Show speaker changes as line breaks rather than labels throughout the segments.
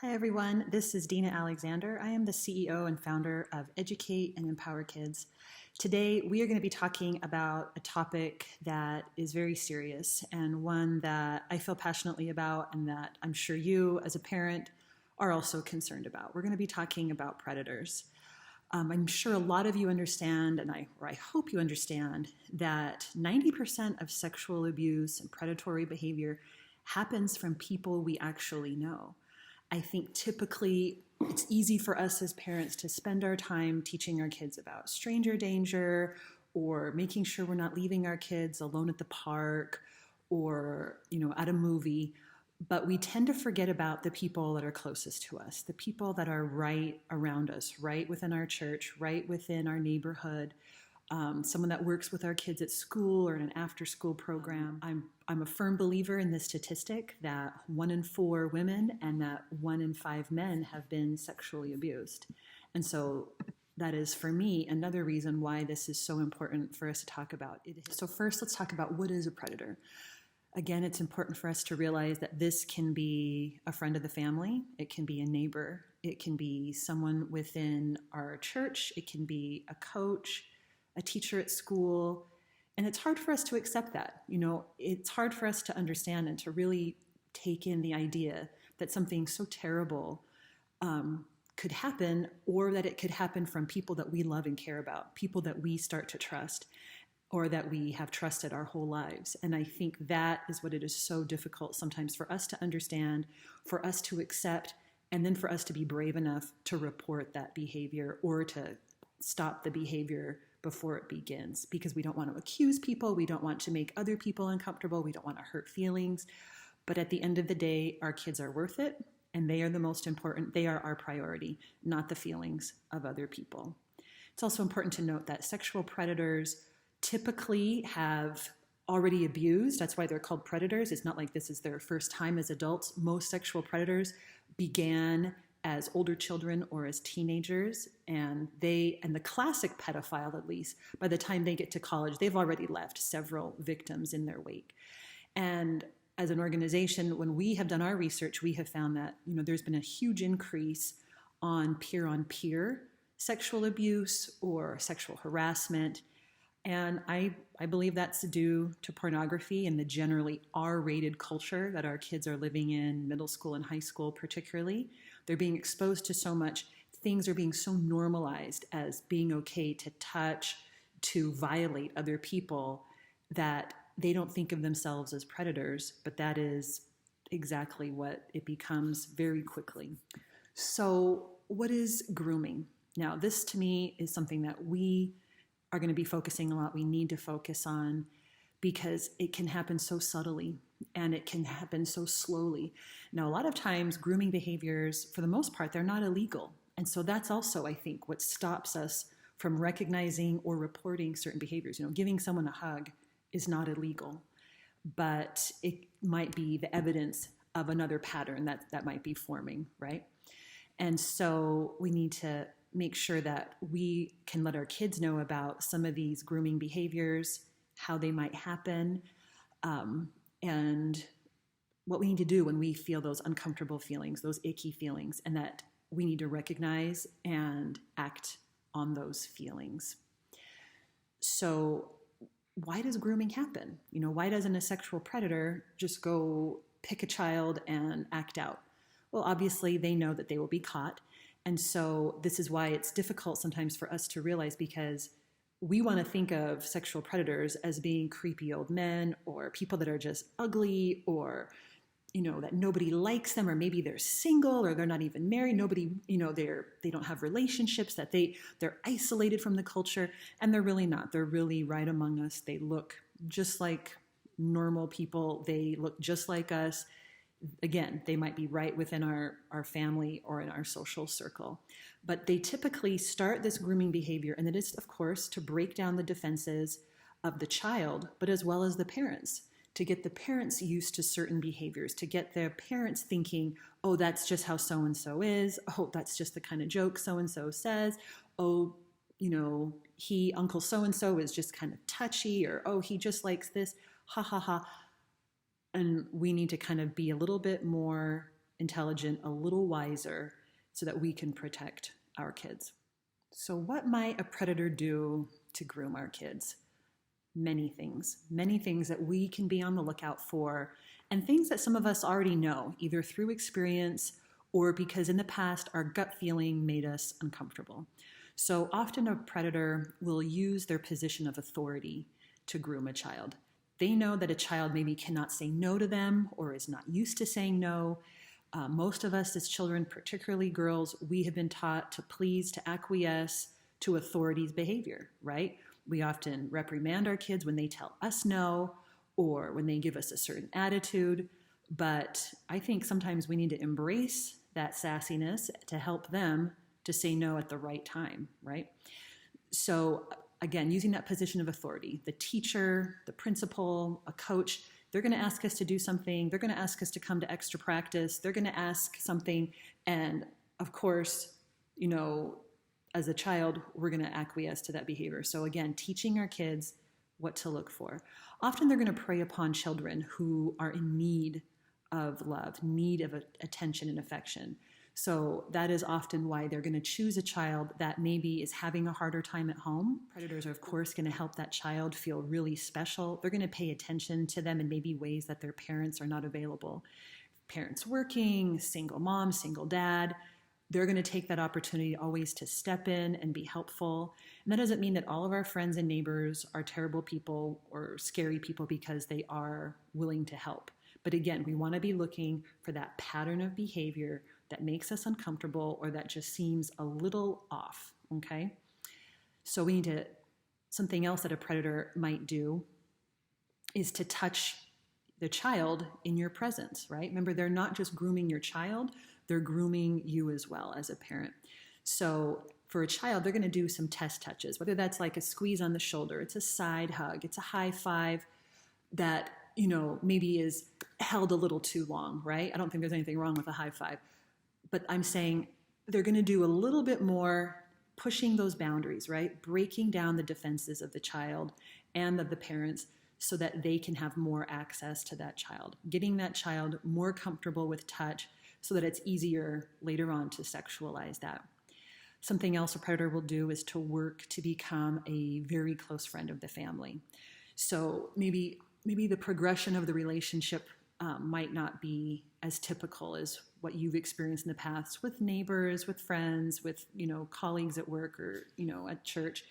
Hi, everyone. This is Dina Alexander. I am the CEO and founder of Educate and Empower Kids. Today, we are going to be talking about a topic that is very serious and one that I feel passionately about and that I'm sure you, as a parent, are also concerned about. We're going to be talking about predators. I'm sure a lot of you understand, or I hope you understand, that 90% of sexual abuse and predatory behavior happens from people we actually know. I think typically it's easy for us as parents to spend our time teaching our kids about stranger danger or making sure we're not leaving our kids alone at the park or, at a movie. But we tend to forget about the people that are closest to us, the people that are right around us, right within our church, right within our neighborhood. Someone that works with our kids at school or in an after-school program. I'm a firm believer in the statistic that 1 in 4 women and that 1 in 5 men have been sexually abused. And so that is, for me, another reason why this is so important for us to talk about. So first, let's talk about what is a predator. Again, it's important for us to realize that this can be a friend of the family. It can be a neighbor. It can be someone within our church. It can be a coach, a teacher at school, and it's hard for us to accept that. It's hard for us to understand and to really take in the idea that something so terrible could happen, or that it could happen from people that we love and care about, people that we start to trust, or that we have trusted our whole lives. And I think that is what it is so difficult sometimes for us to understand, for us to accept, and then for us to be brave enough to report that behavior or to stop the behavior before it begins, because we don't want to accuse people, we don't want to make other people uncomfortable, we don't want to hurt feelings. But at the end of the day, our kids are worth it, and they are the most important. They are our priority, not the feelings of other people. It's also important to note that sexual predators typically have already abused. That's why they're called predators. It's not like this is their first time as adults. Most sexual predators began as older children or as teenagers, and the classic pedophile, at least, by the time they get to college, they've already left several victims in their wake. And as an organization, when we have done our research, we have found that there's been a huge increase on peer-on-peer sexual abuse or sexual harassment. And I believe that's due to pornography and the generally R-rated culture that our kids are living in, middle school and high school particularly. They're being exposed to so much. Things are being so normalized as being okay to touch, to violate other people, that they don't think of themselves as predators, but that is exactly what it becomes very quickly. So what is grooming? Now, this to me is something that we are going to be focusing a lot. We need to focus on, because it can happen so subtly and it can happen so slowly. Now, a lot of times grooming behaviors, for the most part, they're not illegal. And so that's also, I think, what stops us from recognizing or reporting certain behaviors. Giving someone a hug is not illegal, but it might be the evidence of another pattern that might be forming, right? And so we need to make sure that we can let our kids know about some of these grooming behaviors, how they might happen, and what we need to do when we feel those uncomfortable feelings, those icky feelings, and that we need to recognize and act on those feelings. So why does grooming happen? Why doesn't a sexual predator just go pick a child and act out? Well, obviously they know that they will be caught. And so this is why it's difficult sometimes for us to realize, because we want to think of sexual predators as being creepy old men or people that are just ugly, or, that nobody likes them, or maybe they're single or they're not even married. Nobody, they don't have relationships, that they're isolated from the culture, and they're really not. They're really right among us. They look just like normal people. They look just like us. Again, they might be right within our family or in our social circle, but they typically start this grooming behavior, and it is, of course, to break down the defenses of the child, but as well as the parents, to get the parents used to certain behaviors, to get their parents thinking, oh, that's just how so-and-so is. Oh, that's just the kind of joke so-and-so says. Oh, Uncle so-and-so is just kind of touchy, or, oh, he just likes this. Ha, ha, ha. And we need to kind of be a little bit more intelligent, a little wiser, so that we can protect our kids. So what might a predator do to groom our kids? Many things that we can be on the lookout for, and things that some of us already know, either through experience or because in the past our gut feeling made us uncomfortable. So often a predator will use their position of authority to groom a child. They know that a child maybe cannot say no to them or is not used to saying no. Most of us as children, particularly girls, we have been taught to please, to acquiesce to authority's behavior, right? We often reprimand our kids when they tell us no or when they give us a certain attitude. But I think sometimes we need to embrace that sassiness to help them to say no at the right time, right? So again, using that position of authority, the teacher, the principal, a coach, they're going to ask us to do something. They're going to ask us to come to extra practice. They're going to ask something. And of course, as a child, we're going to acquiesce to that behavior. So again, teaching our kids what to look for. Often they're going to prey upon children who are in need of love, need of attention and affection. So that is often why they're going to choose a child that maybe is having a harder time at home. Predators are, of course, going to help that child feel really special. They're going to pay attention to them in maybe ways that their parents are not available. Parents working, single mom, single dad, they're going to take that opportunity always to step in and be helpful. And that doesn't mean that all of our friends and neighbors are terrible people or scary people because they are willing to help. But again, we want to be looking for that pattern of behavior that makes us uncomfortable or that just seems a little off, okay? So we need to, something else that a predator might do is to touch the child in your presence, right? Remember, they're not just grooming your child, they're grooming you as well as a parent. So for a child, they're going to do some test touches, whether that's like a squeeze on the shoulder, it's a side hug, it's a high five that, maybe is held a little too long, right? I don't think there's anything wrong with a high five. But I'm saying they're going to do a little bit more pushing those boundaries, right? Breaking down the defenses of the child and of the parents so that they can have more access to that child, getting that child more comfortable with touch so that it's easier later on to sexualize that. Something else a predator will do is to work to become a very close friend of the family. So maybe the progression of the relationship might not be as typical as what you've experienced in the past with neighbors, with friends, with colleagues at work or at church.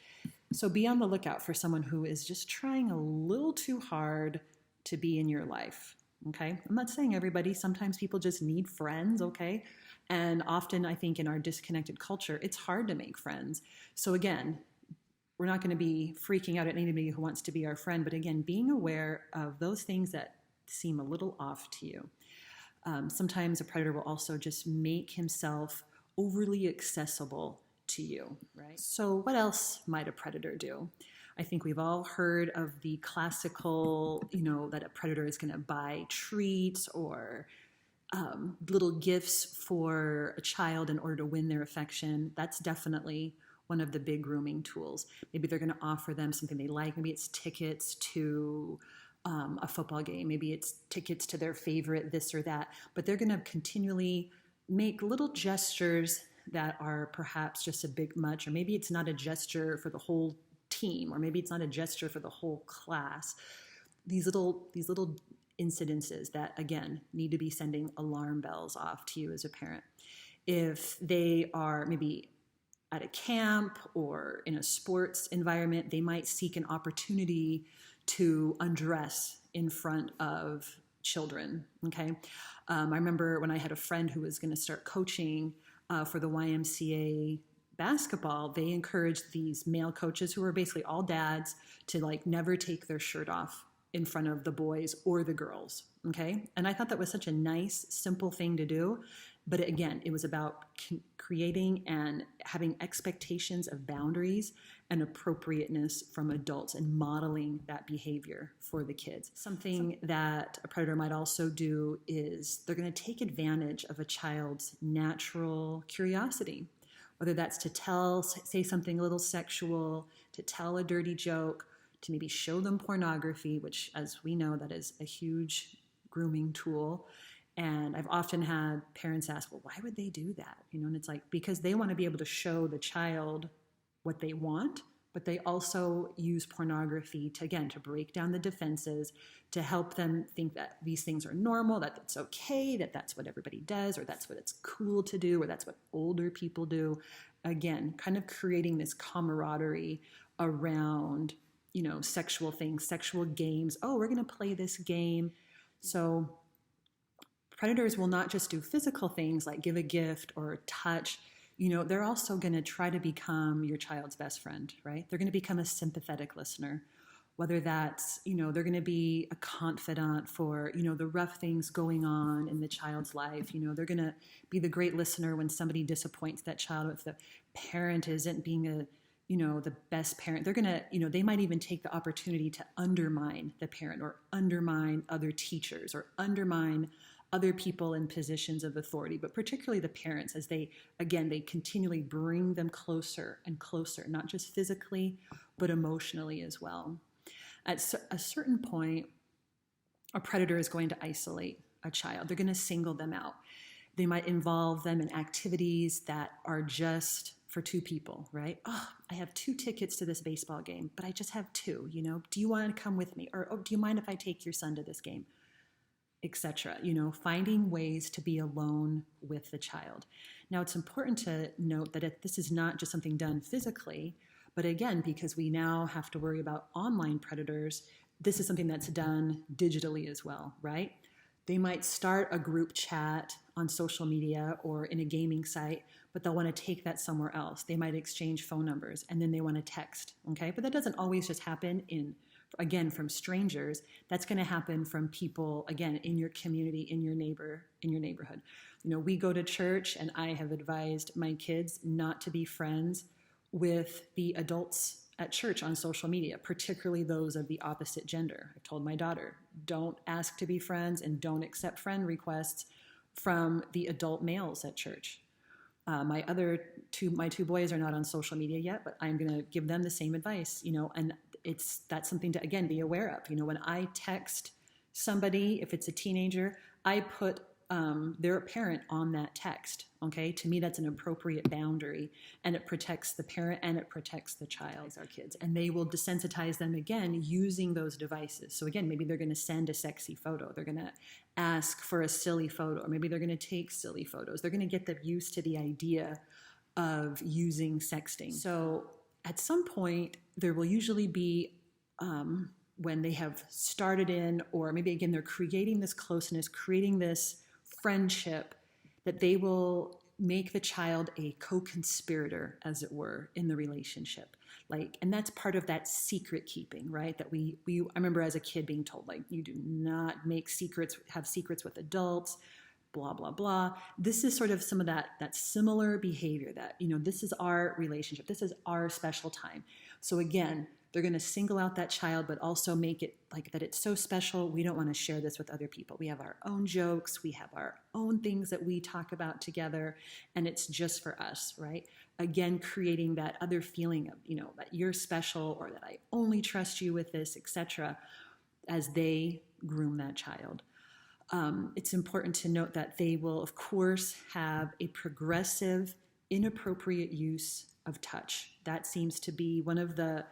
So be on the lookout for someone who is just trying a little too hard to be in your life. Okay, I'm not saying everybody. Sometimes people just need friends. Okay, and often I think in our disconnected culture, it's hard to make friends. So again, we're not going to be freaking out at anybody who wants to be our friend, but again, being aware of those things that seem a little off to you. Sometimes a predator will also just make himself overly accessible to you, right? So what else might a predator do? I think we've all heard of the classical, that a predator is going to buy treats or little gifts for a child in order to win their affection. That's definitely one of the big grooming tools. Maybe they're going to offer them something they like. Maybe it's tickets to a football game. Maybe it's tickets to their favorite this or that. But they're going to continually make little gestures that are perhaps just a bit much, or maybe it's not a gesture for the whole team, or maybe it's not a gesture for the whole class. These little incidences that, again, need to be sending alarm bells off to you as a parent. If they are maybe at a camp or in a sports environment, they might seek an opportunity to undress in front of children, okay? I remember when I had a friend who was going to start coaching for the YMCA basketball, they encouraged these male coaches who were basically all dads to never take their shirt off in front of the boys or the girls, okay? And I thought that was such a nice, simple thing to do. But again, it was about creating and having expectations of boundaries and appropriateness from adults and modeling that behavior for the kids. Something that a predator might also do is they're going to take advantage of a child's natural curiosity, whether that's to say something a little sexual, to tell a dirty joke, to maybe show them pornography, which, as we know, that is a huge grooming tool. And I've often had parents ask, well, why would they do that? And it's like, because they want to be able to show the child what they want, but they also use pornography to, again, to break down the defenses, to help them think that these things are normal, that it's okay, that that's what everybody does, or that's what it's cool to do, or that's what older people do. Again, kind of creating this camaraderie around, sexual things, sexual games. Oh, we're going to play this game. So predators will not just do physical things like give a gift or touch. They're also going to try to become your child's best friend, right? They're going to become a sympathetic listener, whether that's, they're going to be a confidant for, the rough things going on in the child's life. They're going to be the great listener when somebody disappoints that child, if the parent isn't being the best parent. They're going to, they might even take the opportunity to undermine the parent or undermine other teachers or undermine other people in positions of authority, but particularly the parents, as they continually bring them closer and closer, not just physically, but emotionally as well. At a certain point, a predator is going to isolate a child. They're going to single them out. They might involve them in activities that are just for two people, right? Oh, I have 2 tickets to this baseball game, but I just have 2, do you want to come with me? Or, oh, do you mind if I take your son to this game? Etc. Finding ways to be alone with the child. Now, it's important to note that this is not just something done physically, but again, because we now have to worry about online predators, this is something that's done digitally as well, right? They might start a group chat on social media or in a gaming site, but they'll want to take that somewhere else. They might exchange phone numbers and then they want to text, okay? But that doesn't always just happen from strangers. That's going to happen from people, again, in your community, in your neighborhood. We go to church, and I have advised my kids not to be friends with the adults at church on social media, particularly those of the opposite gender. I've told my daughter, don't ask to be friends and don't accept friend requests from the adult males at church. My two boys are not on social media yet, but I'm going to give them the same advice, and that's something to, again, be aware of. When I text somebody, if it's a teenager, I put their parent on that text, okay? To me, that's an appropriate boundary, and it protects the parent and it protects the child, our kids. And they will desensitize them again using those devices. So again, maybe they're going to send a sexy photo. They're going to ask for a silly photo, or maybe they're going to take silly photos. They're going to get them used to the idea of using sexting. So at some point, there will usually be, when they have started in, or maybe again, they're creating this closeness, creating this friendship, that they will make the child a co-conspirator, as it were, in the relationship. And that's part of that secret keeping, right? That I remember as a kid being told, you do not have secrets with adults, blah, blah, blah. This is sort of some of that similar behavior that, this is our relationship. This is our special time. So again, they're going to single out that child, but also make it like that it's so special, we don't want to share this with other people. We have our own jokes, we have our own things that we talk about together, and it's just for us, right? Again, creating that other feeling of, that you're special, or that I only trust you with this, etc., as they groom that child. It's important to note that they will, of course, have a progressive, inappropriate use of touch. That seems to be one of the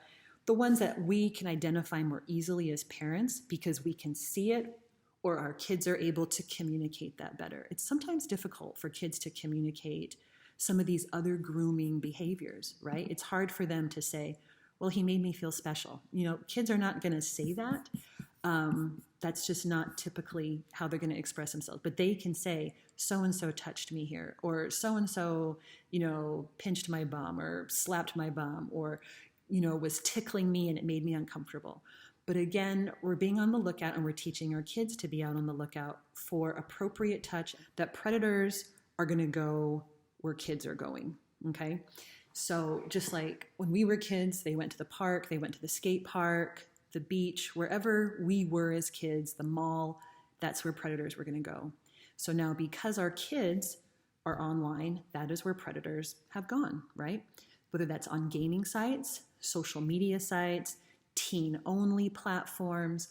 ones that we can identify more easily as parents, because we can see it, or our kids are able to communicate that better. It's sometimes difficult for kids to communicate some of these other grooming behaviors, right? It's hard for them to say, well, he made me feel special. Kids are not going to say that. That's just not typically how they're going to express themselves. But they can say, so-and-so touched me here, or so-and-so, pinched my bum, or slapped my bum, or, was tickling me and it made me uncomfortable. But again, we're being on the lookout, and we're teaching our kids to be out on the lookout for appropriate touch, that predators are going to go where kids are going, okay? So just like when we were kids, they went to the park, they went to the skate park, the beach, wherever we were as kids, the mall, that's where predators were going to go. So now, because our kids are online, that is where predators have gone, right? Whether that's on gaming sites, social media sites, teen-only platforms,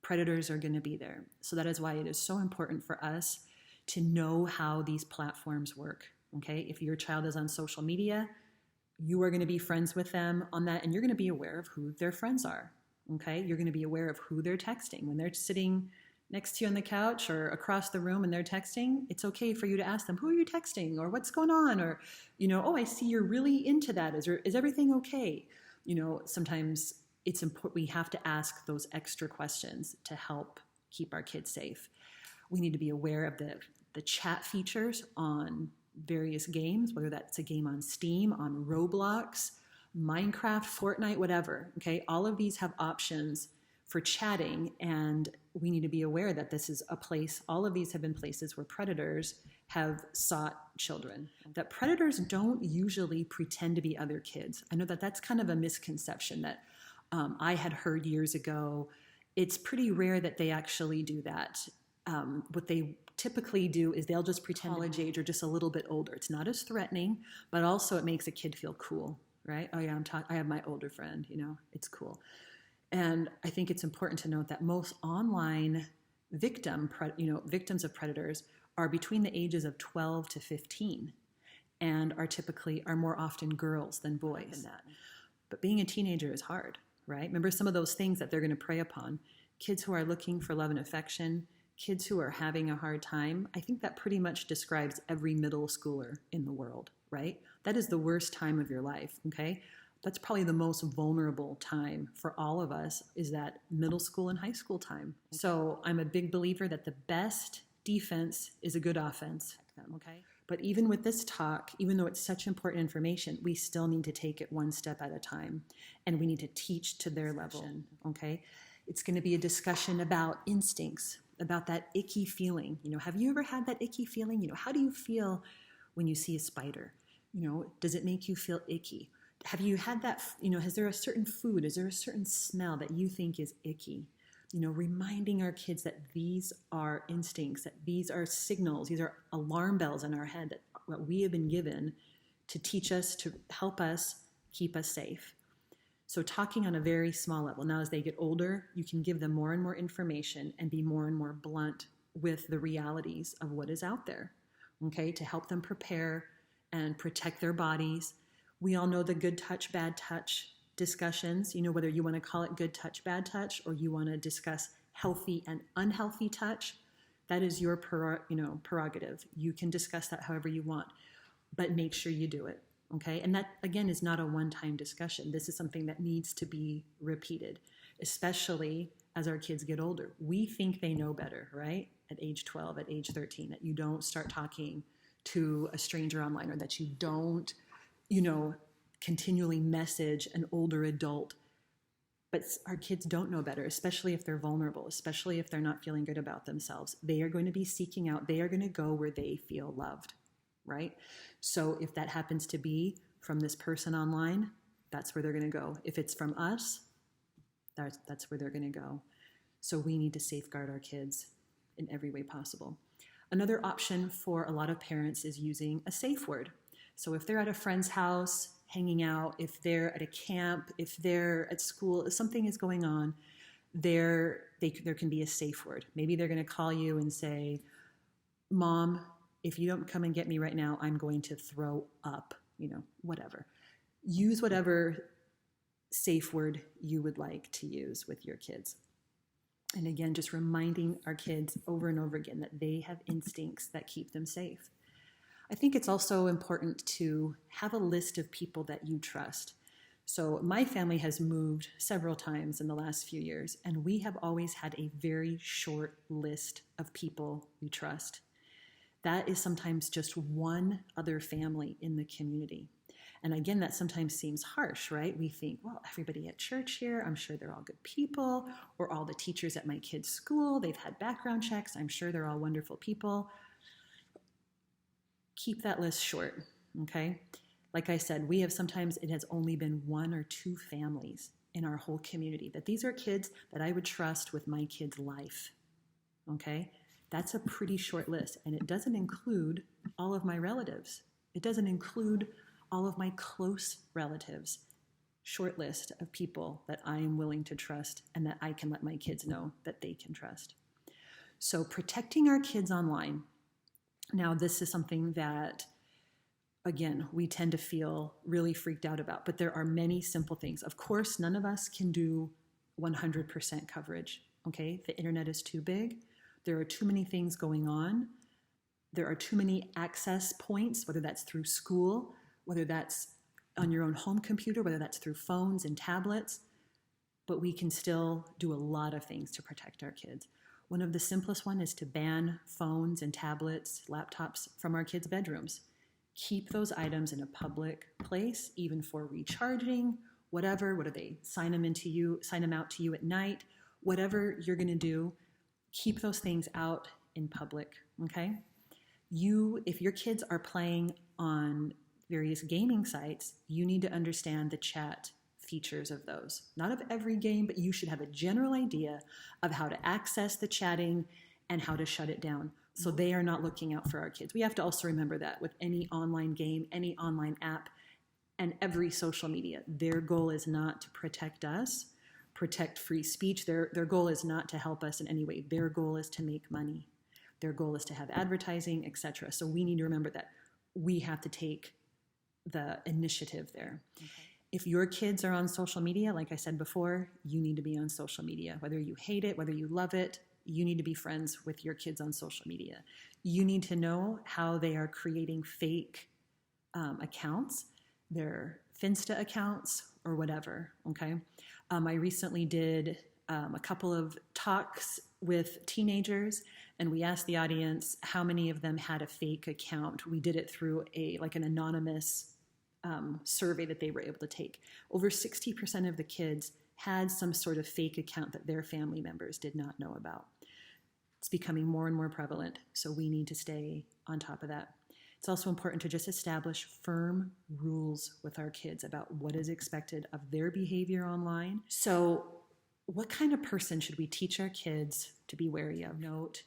predators are going to be there. So that is why it is so important for us to know how these platforms work. Okay, if your child is on social media, you are going to be friends with them on that, and you're going to be aware of who their friends are. Okay, you're going to be aware of who they're texting. When they're sitting next to you on the couch or across the room and they're texting, it's okay for you to ask them, who are you texting, or what's going on, or, oh, I see you're really into that. Is everything okay? Sometimes it's important. We have to ask those extra questions to help keep our kids safe. We need to be aware of the chat features on various games, whether that's a game on Steam, on Roblox, Minecraft, Fortnite, whatever. Okay, all of these have options for chatting, and we need to be aware that this is a place, all of these have been places where predators have sought children. That predators don't usually pretend to be other kids. I know that that's kind of a misconception that I had heard years ago. It's pretty rare that they actually do that. What they typically do is they'll just pretend college age or just a little bit older. It's not as threatening, but also it makes a kid feel cool, right? Oh yeah, I have my older friend, it's cool. And I think it's important to note that most online victims of predators are between the ages of 12 to 15 and are more often girls than boys. But being a teenager is hard, right? Remember some of those things that they're going to prey upon. Kids who are looking for love and affection, kids who are having a hard time. I think that pretty much describes every middle schooler in the world, right? That is the worst time of your life, okay? That's probably the most vulnerable time for all of us, is that middle school and high school time. So I'm a big believer that the best defense is a good offense, okay? But even with this talk, even though it's such important information, we still need to take it one step at a time, and we need to teach to their level, okay? It's going to be a discussion about instincts, about that icky feeling. Have you ever had that icky feeling? How do you feel when you see a spider? Does it make you feel icky? Have you had that, is there a certain food, is there a certain smell that you think is icky? Reminding our kids that these are instincts, that these are signals, these are alarm bells in our head, that what we have been given to teach us, to help us, keep us safe. So talking on a very small level. Now, as they get older, you can give them more and more information and be more and more blunt with the realities of what is out there, okay, to help them prepare and protect their bodies. We all know the good touch, bad touch discussions, whether you want to call it good touch, bad touch, or you want to discuss healthy and unhealthy touch. That is your prerogative. You can discuss that however you want, but make sure you do it, okay? And that, again, is not a one-time discussion. This is something that needs to be repeated, especially as our kids get older. We think they know better, right? At age 12, at age 13, that you don't start talking to a stranger online, or that you don't continually message an older adult. But our kids don't know better, especially if they're vulnerable, especially if they're not feeling good about themselves. They are going to be seeking out, they are going to go where they feel loved, right? So if that happens to be from this person online, that's where they're going to go. If it's from us, that's where they're going to go. So we need to safeguard our kids in every way possible. Another option for a lot of parents is using a safe word. So if they're at a friend's house, hanging out, if they're at a camp, if they're at school, if something is going on, there can be a safe word. Maybe they're going to call you and say, Mom, if you don't come and get me right now, I'm going to throw up, whatever. Use whatever safe word you would like to use with your kids. And again, just reminding our kids over and over again that they have instincts that keep them safe. I think it's also important to have a list of people that you trust. So my family has moved several times in the last few years, and we have always had a very short list of people we trust. That is sometimes just one other family in the community. And again, that sometimes seems harsh, right? We think, well, everybody at church here, I'm sure they're all good people, or all the teachers at my kid's school, they've had background checks, I'm sure they're all wonderful people. Keep that list short, okay? Like I said, it has only been one or two families in our whole community, that these are kids that I would trust with my kid's life, okay? That's a pretty short list, and it doesn't include all of my relatives. It doesn't include all of my close relatives. short list of people that I am willing to trust and that I can let my kids know that they can trust. So protecting our kids online. Now, this is something that, again, we tend to feel really freaked out about, but there are many simple things. Of course, none of us can do 100% coverage, okay? The internet is too big. There are too many things going on. There are too many access points, whether that's through school, whether that's on your own home computer, whether that's through phones and tablets, but we can still do a lot of things to protect our kids. One of the simplest one is to ban phones and tablets, laptops from our kids' bedrooms. Keep those items in a public place, even for recharging, whatever. What do they sign them out to you at night? Whatever you're going to do, keep those things out in public, okay? If your kids are playing on various gaming sites, you need to understand the chat features of those. Not of every game, but you should have a general idea of how to access the chatting and how to shut it down. So they are not looking out for our kids. We have to also remember that with any online game, any online app, and every social media, their goal is not to protect us, protect free speech. Their goal is not to help us in any way. Their goal is to make money. Their goal is to have advertising, etc. So we need to remember that we have to take the initiative there. Okay. If your kids are on social media, like I said before, you need to be on social media. Whether you hate it, whether you love it, you need to be friends with your kids on social media. You need to know how they are creating fake accounts, their Finsta accounts or whatever, okay? I recently did a couple of talks with teenagers, and we asked the audience how many of them had a fake account. We did it through an anonymous survey that they were able to take. Over 60% of the kids had some sort of fake account that their family members did not know about. It's becoming more and more prevalent, so we need to stay on top of that. It's also important to just establish firm rules with our kids about what is expected of their behavior online. So what kind of person should we teach our kids to be wary of? Note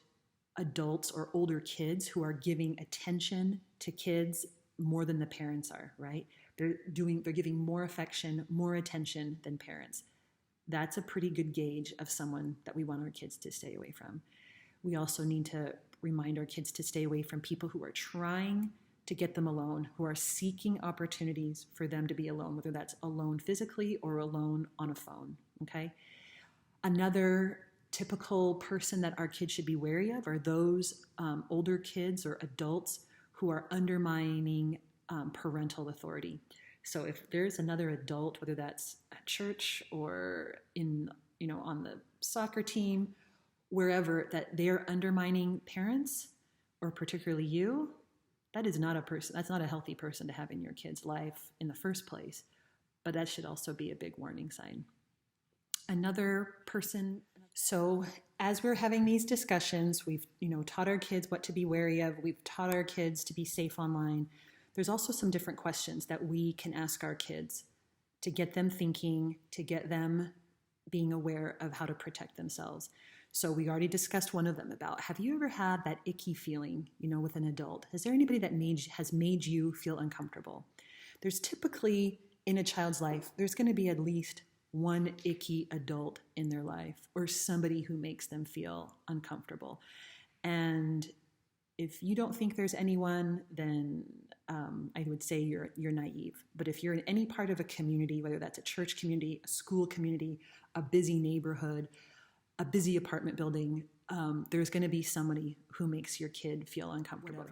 adults or older kids who are giving attention to kids more than the parents are, right? They're giving more affection, more attention than parents. That's a pretty good gauge of someone that we want our kids to stay away from. We also need to remind our kids to stay away from people who are trying to get them alone, who are seeking opportunities for them to be alone, whether that's alone physically or alone on a phone, okay? Another typical person that our kids should be wary of are those older kids or adults who are undermining parental authority. So if there's another adult, whether that's at church or on the soccer team, wherever, that they're undermining parents, or particularly you, that's not a healthy person to have in your kid's life in the first place. But that should also be a big warning sign. Another person, so as we're having these discussions, we've taught our kids what to be wary of, we've taught our kids to be safe online. There's also some different questions that we can ask our kids to get them thinking, to get them being aware of how to protect themselves. So we already discussed one of them about, have you ever had that icky feeling, with an adult? Is there anybody that has made you feel uncomfortable? There's typically, in a child's life, there's going to be at least one icky adult in their life, or somebody who makes them feel uncomfortable. And if you don't think there's anyone, then I would say you're naive. But if you're in any part of a community, whether that's a church community, a school community, a busy neighborhood, a busy apartment building, there's going to be somebody who makes your kid feel uncomfortable.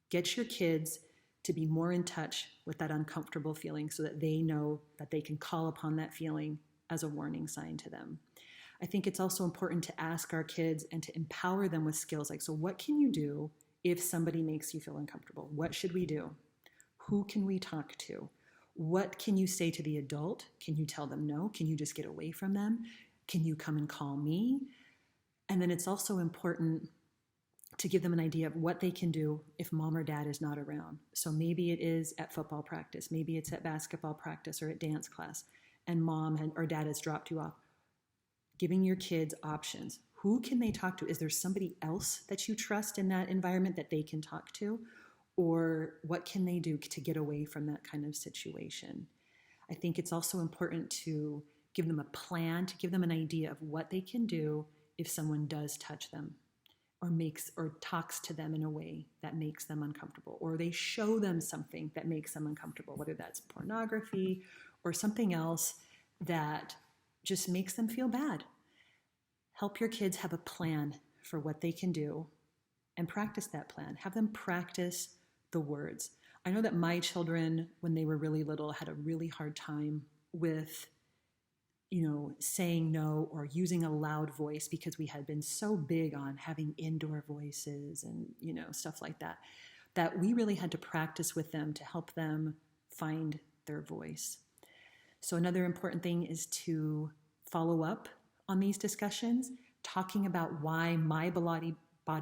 Get your kids to be more in touch with that uncomfortable feeling so that they know that they can call upon that feeling as a warning sign to them. I think it's also important to ask our kids and to empower them with skills like, so what can you do if somebody makes you feel uncomfortable? What should we do? Who can we talk to? What can you say to the adult? Can you tell them no? Can you just get away from them? Can you come and call me? And then it's also important to give them an idea of what they can do if mom or dad is not around. So maybe it is at football practice, maybe it's at basketball practice or at dance class, and mom or dad has dropped you off. Giving your kids options. Who can they talk to? Is there somebody else that you trust in that environment that they can talk to? Or what can they do to get away from that kind of situation? I think it's also important to give them a plan, to give them an idea of what they can do if someone does touch them or talks to them in a way that makes them uncomfortable, or they show them something that makes them uncomfortable, whether that's pornography or something else that just makes them feel bad. Help your kids have a plan for what they can do and practice that plan. Have them practice the words. I know that my children, when they were really little, had a really hard time with saying no or using a loud voice because we had been so big on having indoor voices and, stuff like that, that we really had to practice with them to help them find their voice. So another important thing is to follow up on these discussions, talking about why my body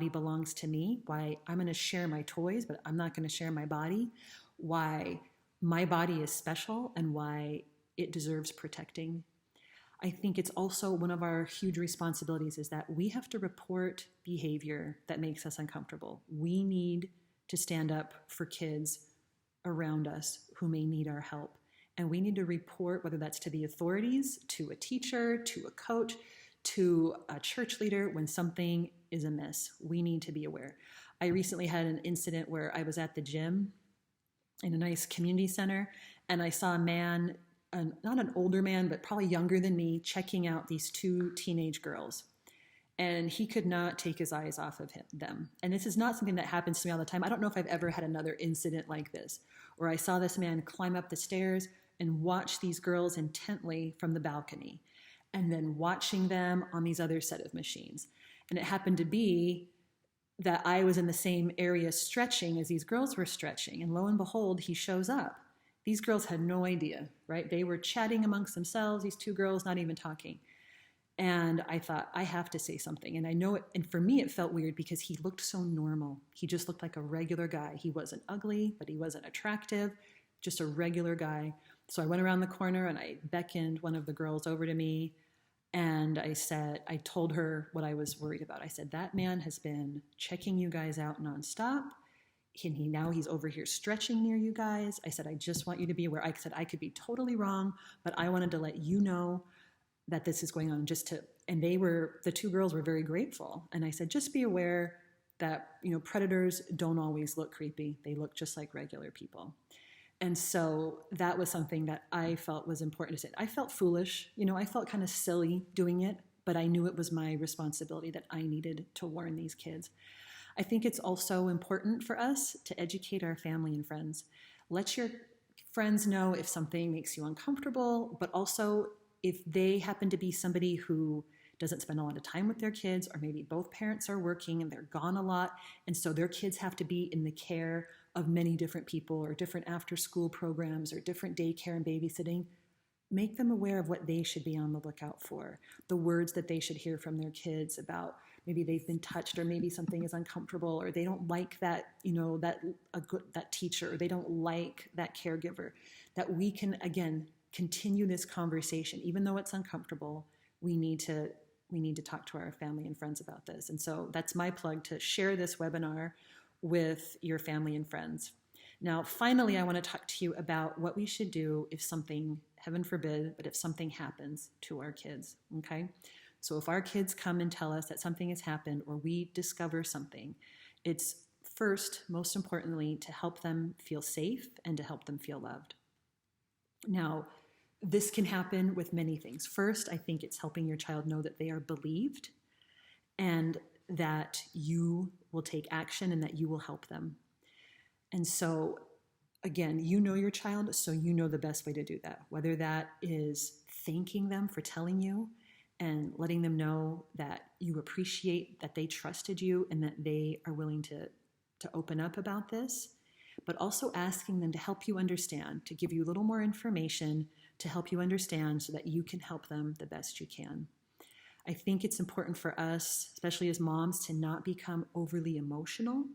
belongs to me, why I'm going to share my toys, but I'm not going to share my body, why my body is special and why it deserves protecting. I think it's also one of our huge responsibilities is that we have to report behavior that makes us uncomfortable. We need to stand up for kids around us who may need our help. And we need to report, whether that's to the authorities, to a teacher, to a coach, to a church leader, when something is amiss. We need to be aware. I recently had an incident where I was at the gym in a nice community center, and I saw a man, not an older man, but probably younger than me, checking out these two teenage girls. And he could not take his eyes off of them. And this is not something that happens to me all the time. I don't know if I've ever had another incident like this, where I saw this man climb up the stairs and watch these girls intently from the balcony, and then watching them on these other set of machines. And it happened to be that I was in the same area stretching as these girls were stretching. And lo and behold, he shows up. These girls had no idea, right? They were chatting amongst themselves, these two girls, not even talking. And I thought, I have to say something. And I know it, and for me, it felt weird because he looked so normal. He just looked like a regular guy. He wasn't ugly, but he wasn't attractive, just a regular guy. So I went around the corner and I beckoned one of the girls over to me. And I told her what I was worried about. I said, that man has been checking you guys out nonstop. He's over here stretching near you guys. I said, I just want you to be aware. I said, I could be totally wrong, but I wanted to let you know that this is going on, and the two girls were very grateful. And I said, just be aware that, predators don't always look creepy. They look just like regular people. And so that was something that I felt was important to say. I felt foolish, I felt kind of silly doing it, but I knew it was my responsibility that I needed to warn these kids. I think it's also important for us to educate our family and friends. Let your friends know if something makes you uncomfortable, but also if they happen to be somebody who doesn't spend a lot of time with their kids, or maybe both parents are working and they're gone a lot, and so their kids have to be in the care of many different people or different after-school programs or different daycare and babysitting, make them aware of what they should be on the lookout for, the words that they should hear from their kids about maybe they've been touched, or maybe something is uncomfortable, or they don't like that, that teacher, or they don't like that caregiver, that we can, again, continue this conversation. Even though it's uncomfortable, we need to talk to our family and friends about this. And so that's my plug, to share this webinar with your family and friends. Now, finally, I want to talk to you about what we should do if something, heaven forbid, but if something happens to our kids, okay? So if our kids come and tell us that something has happened, or we discover something, it's first, most importantly, to help them feel safe and to help them feel loved. Now, this can happen with many things. First, I think it's helping your child know that they are believed and that you will take action and that you will help them. And so, again, you know your child, so you know the best way to do that, whether that is thanking them for telling you and letting them know that you appreciate that they trusted you and that they are willing to open up about this, but also asking them to help you understand, to give you a little more information to help you understand so that you can help them the best you can. I think it's important for us, especially as moms, to not become overly emotional.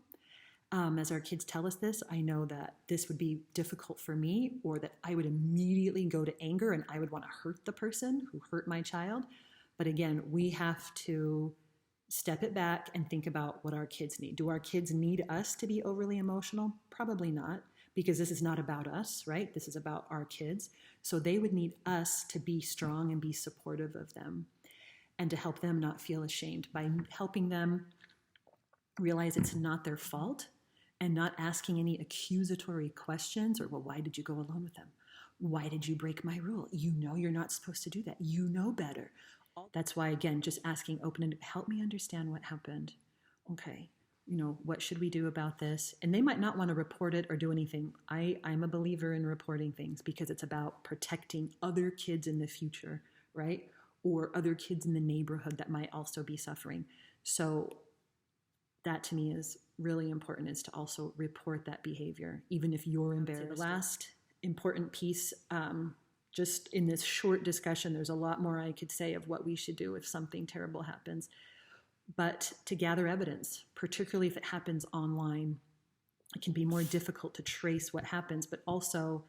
As our kids tell us this, I know that this would be difficult for me, or that I would immediately go to anger and I would want to hurt the person who hurt my child. But again, we have to step it back and think about what our kids need. Do our kids need us to be overly emotional? Probably not. because this is not about us, right? This is about our kids. So they would need us to be strong and be supportive of them and to help them not feel ashamed by helping them realize it's not their fault and not asking any accusatory questions or, well, why did you go alone with them? Why did you break my rule? You know you're not supposed to do that. You know better. That's why, again, just asking open and help me understand what happened. Okay, what should we do about this? And they might not want to report it or do anything. I'm a believer in reporting things because it's about protecting other kids in the future, right? Or other kids in the neighborhood that might also be suffering. So that to me is really important, is to also report that behavior, even if you're embarrassed. The last important piece, just in this short discussion, there's a lot more I could say of what we should do if something terrible happens, but to gather evidence, particularly if it happens online. It can be more difficult to trace what happens, but also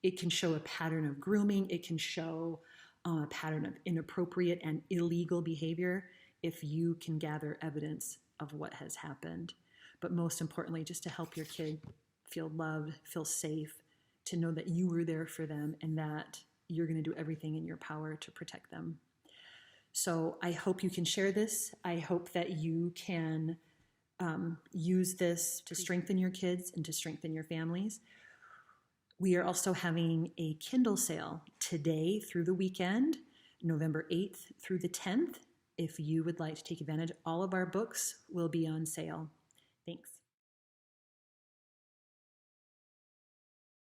it can show a pattern of grooming. It can show a pattern of inappropriate and illegal behavior if you can gather evidence of what has happened. But most importantly, just to help your kid feel loved, feel safe, to know that you were there for them and that you're going to do everything in your power to protect them. So I hope you can share this. I hope that you can use this to strengthen your kids and to strengthen your families. We are also having a Kindle sale today through the weekend, November 8th through the 10th. If you would like to take advantage, all of our books will be on sale. Thanks.